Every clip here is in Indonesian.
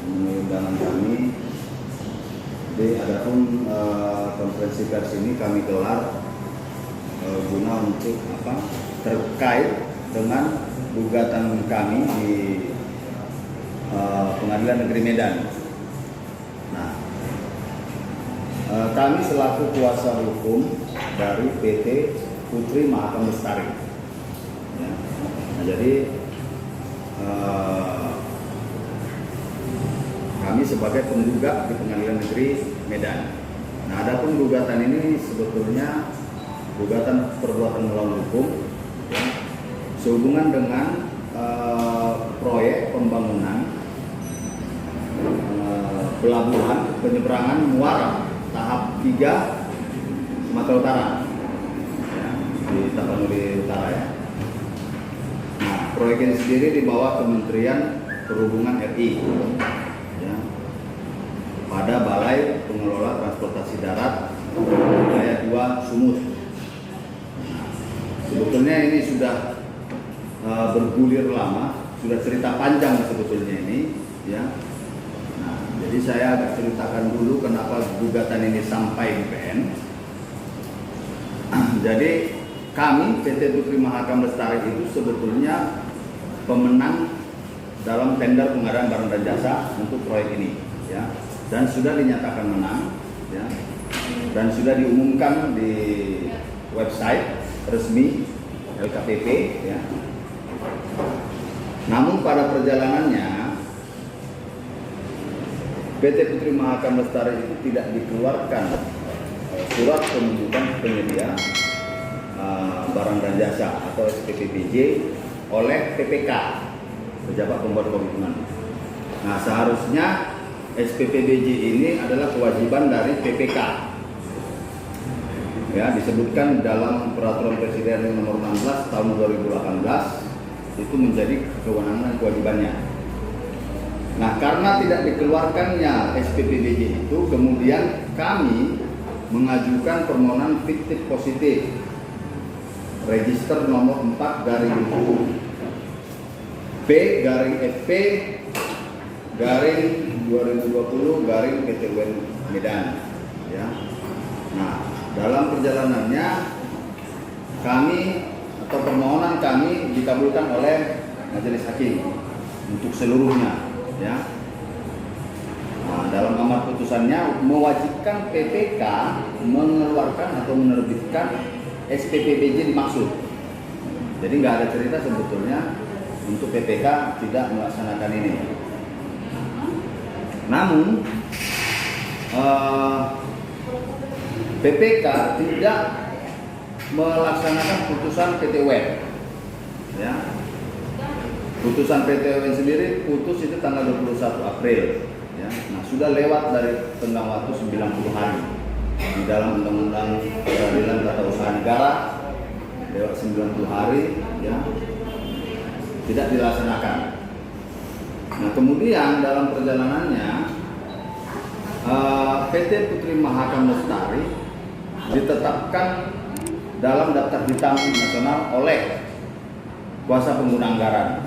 memenuhi undangan kami. Jadi adapun konferensi pers ini kami gelar guna untuk terkait dengan gugatan kami di Pengadilan Negeri Medan. Nah, kami selaku kuasa hukum dari PT Putri Mahakam Lestari. Ya. Nah, jadi kami sebagai penggugat di Pengadilan Negeri Medan. Nah, adapun gugatan ini sebetulnya gugatan perbuatan melawan hukum, ya, sehubungan dengan proyek pembangunan pelabuhan penyeberangan muara tahap 3 Sumatera Utara, ya, di Tapanuli Utara, ya. Nah, proyek ini sendiri di bawah Kementerian Perhubungan RI, ya, pada Balai Pengelola Transportasi Darat Wilayah 2 Sumut. Nah, sebetulnya ini sudah bergulir lama, sudah cerita panjang sebetulnya ini, ya. Nah, jadi saya agak ceritakan dulu kenapa gugatan ini sampai di PN. Jadi kami PT Putri Mahakam Lestari itu sebetulnya pemenang dalam tender pengadaan barang dan jasa untuk proyek ini, ya, dan sudah dinyatakan menang, ya, dan sudah diumumkan di website resmi LKPP, ya. Namun pada perjalanannya PT Putri Mahakam Lestari itu tidak dikeluarkan surat penunjukan penyedia barang dan jasa atau SPPBJ oleh PPK, pejabat pembuat komitmen. Nah, seharusnya SPPBJ ini adalah kewajiban dari PPK. Ya, disebutkan dalam Peraturan Presiden Nomor 16 Tahun 2018 itu menjadi kewenangan dan kewajibannya. Nah, karena tidak dikeluarkannya SPPBJ itu, kemudian kami mengajukan permohonan fiktif positif register nomor 4/FP/2020/PTUN Medan, ya. Nah, dalam perjalanannya kami atau permohonan kami dikabulkan oleh majelis hakim untuk seluruhnya, ya. Nah, dalam amar putusannya mewajibkan PPK mengeluarkan atau menerbitkan SPPBJ dimaksud. Jadi nggak ada cerita sebetulnya untuk PPK tidak melaksanakan ini. Namun PPK tidak melaksanakan putusan PT UN, ya. Putusan PT UN sendiri putus itu tanggal 21 April, ya. Nah, sudah lewat dari tenggang waktu 90 hari di dalam Undang-Undang Peradilan Tata Usaha Negara, lewat 90 hari, ya, tidak dilaksanakan. Nah, kemudian dalam perjalanannya PT Putri Mahakam Lestari ditetapkan dalam daftar hitam nasional oleh kuasa pengguna anggaran.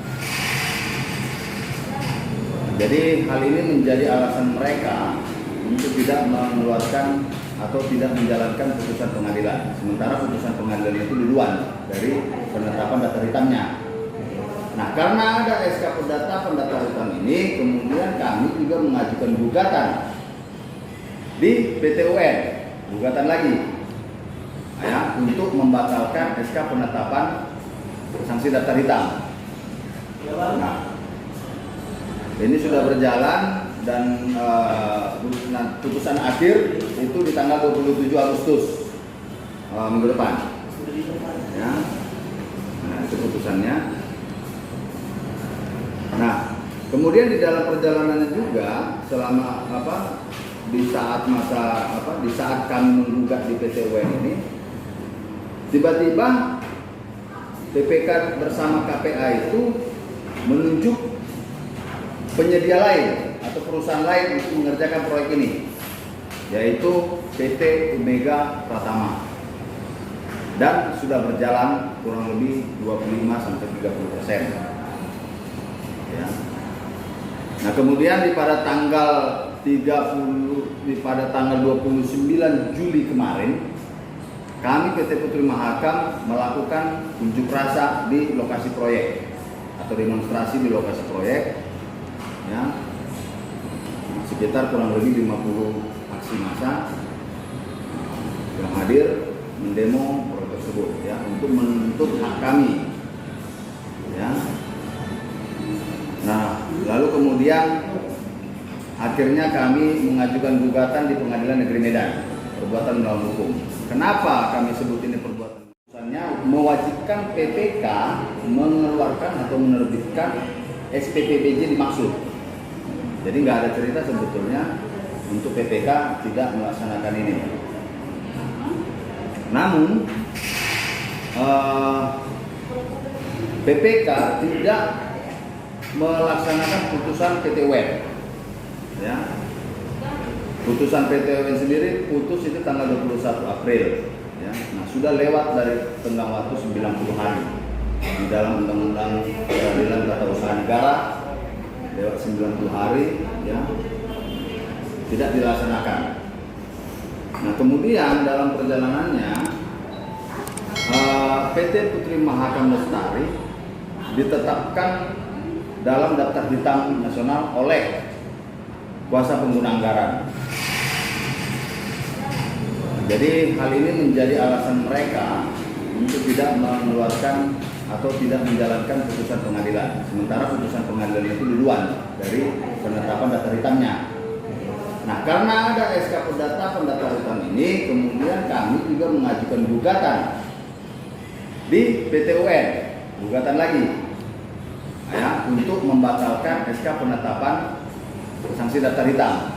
Jadi hal ini menjadi alasan mereka untuk tidak mengeluarkan atau tidak menjalankan putusan pengadilan. Sementara putusan pengadilan itu duluan dari penetapan daftar hitamnya. Nah, karena ada SK penetapan daftar hitam ini, kemudian kami juga mengajukan gugatan di PT UN, gugatan lagi, ya, untuk membatalkan SK penetapan sanksi daftar hitam. Nah, ini sudah berjalan dan putusan akhir itu di tanggal 27 Agustus minggu depan, ya. Nah, itu putusannya. Nah, kemudian di dalam perjalanannya juga selama di saat kami menggugat di PT UN ini, tiba-tiba PPK bersama KPA itu menunjuk penyedia lain atau perusahaan lain untuk mengerjakan proyek ini, yaitu PT Omega Pratama, dan sudah berjalan kurang lebih 25-30%. Ya. Nah, kemudian pada tanggal 29 Juli kemarin, kami PT Putri Mahakam melakukan unjuk rasa di lokasi proyek atau demonstrasi di lokasi proyek, ya, sekitar kurang lebih 50 aksi massa yang hadir mendemo proyek tersebut, ya, untuk menuntut hak kami, ya. Nah, lalu kemudian akhirnya kami mengajukan gugatan di Pengadilan Negeri Medan, perbuatan melawan hukum. Kenapa kami sebut ini perbuatan? Misalnya mewajibkan PPK mengeluarkan atau menerbitkan SPPBJ dimaksud. Jadi nggak ada cerita sebetulnya untuk PPK tidak melaksanakan ini. Namun PPK tidak melaksanakan putusan PT UN. Ya. Putusan PT UN sendiri putus itu tanggal 21 April. Ya. Nah, sudah lewat dari tenggang waktu 90 hari di dalam Undang-Undang Peradilan Tata Usaha Negara, lewat 90 hari, ya, tidak dilaksanakan. Nah, kemudian dalam perjalanannya PT Putri Mahakam Lestari ditetapkan dalam daftar hitam nasional oleh kuasa pengguna anggaran. Jadi hal ini menjadi alasan mereka untuk tidak mengeluarkan atau tidak menjalankan putusan pengadilan. Sementara putusan pengadilan itu duluan dari penetapan daftar hitamnya. Nah, karena ada SK penetapan daftar hitam ini, kemudian kami juga mengajukan gugatan di PT UN, gugatan lagi, ya, untuk membatalkan SK penetapan sanksi daftar hitam.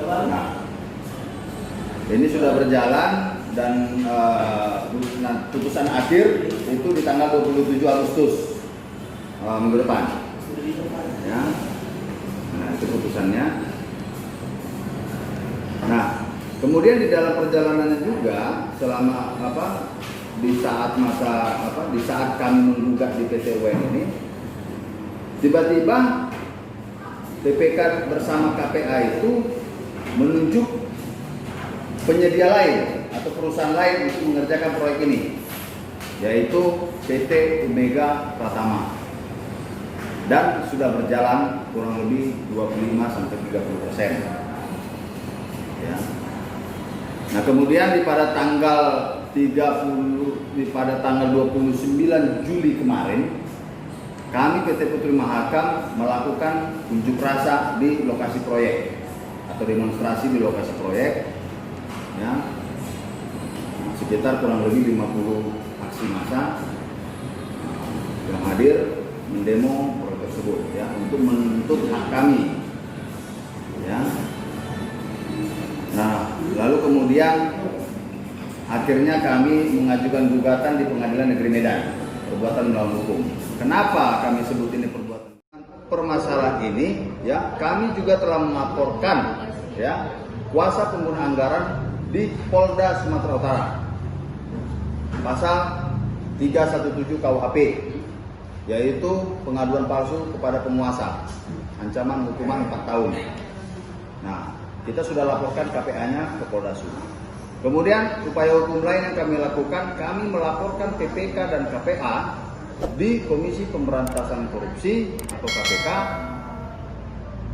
Nah, ini sudah berjalan dan putusan akhir itu di tanggal 27 Agustus minggu depan. Ya. Nah, itu putusannya. Nah, kemudian di dalam perjalanannya juga selama di saat kami menggugat di PT UN ini, tiba-tiba PPK bersama KPA itu menunjuk penyedia lain atau perusahaan lain untuk mengerjakan proyek ini, yaitu PT Omega Pratama, dan sudah berjalan kurang lebih 25-30%. Ya. Nah, kemudian pada tanggal 29 Juli kemarin, kami PT Putri Mahakam melakukan unjuk rasa di lokasi proyek atau demonstrasi di lokasi proyek, ya, sekitar kurang lebih 50 aksi massa yang hadir mendemo proyek tersebut, ya, untuk menuntut hak kami, ya. Nah, lalu kemudian akhirnya kami mengajukan gugatan di Pengadilan Negeri Medan, perbuatan melawan hukum. Kenapa kami sebut ini perbuatan? Permasalahan ini, ya, kami juga telah melaporkan, ya, kuasa pengguna anggaran di Polda Sumatera Utara, pasal 317 KUHP, yaitu pengaduan palsu kepada penguasa, ancaman hukuman 4 tahun. Nah, kita sudah laporkan KPA-nya ke Polda Sud. Kemudian upaya hukum lain yang kami lakukan, kami melaporkan PPK dan KPA di Komisi Pemberantasan Korupsi atau KPK,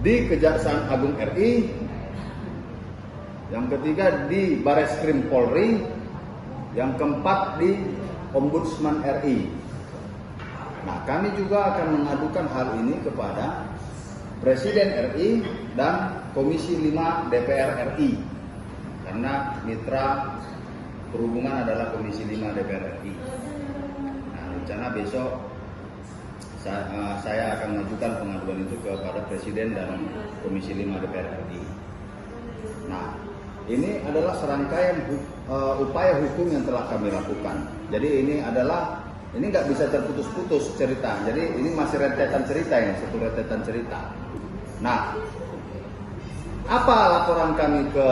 di Kejaksaan Agung RI, yang ketiga di Bareskrim Polri, yang keempat di Ombudsman RI. Nah, kami juga akan mengadukan hal ini kepada Presiden RI dan Komisi 5 DPR RI, karena mitra perhubungan adalah Komisi 5 DPR RI. Nah, rencana besok saya akan mengajukan pengaduan itu kepada Presiden dan Komisi 5 DPR RI. Nah, ini adalah serangkaian upaya hukum yang telah kami lakukan. Jadi ini nggak bisa terputus-putus cerita. Jadi ini masih rentetan cerita, ini satu rentetan cerita. Nah, apa laporan kami ke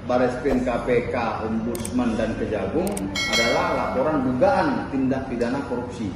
Bareskrim, KPK, Ombudsman dan Kejagung adalah laporan dugaan tindak pidana korupsi.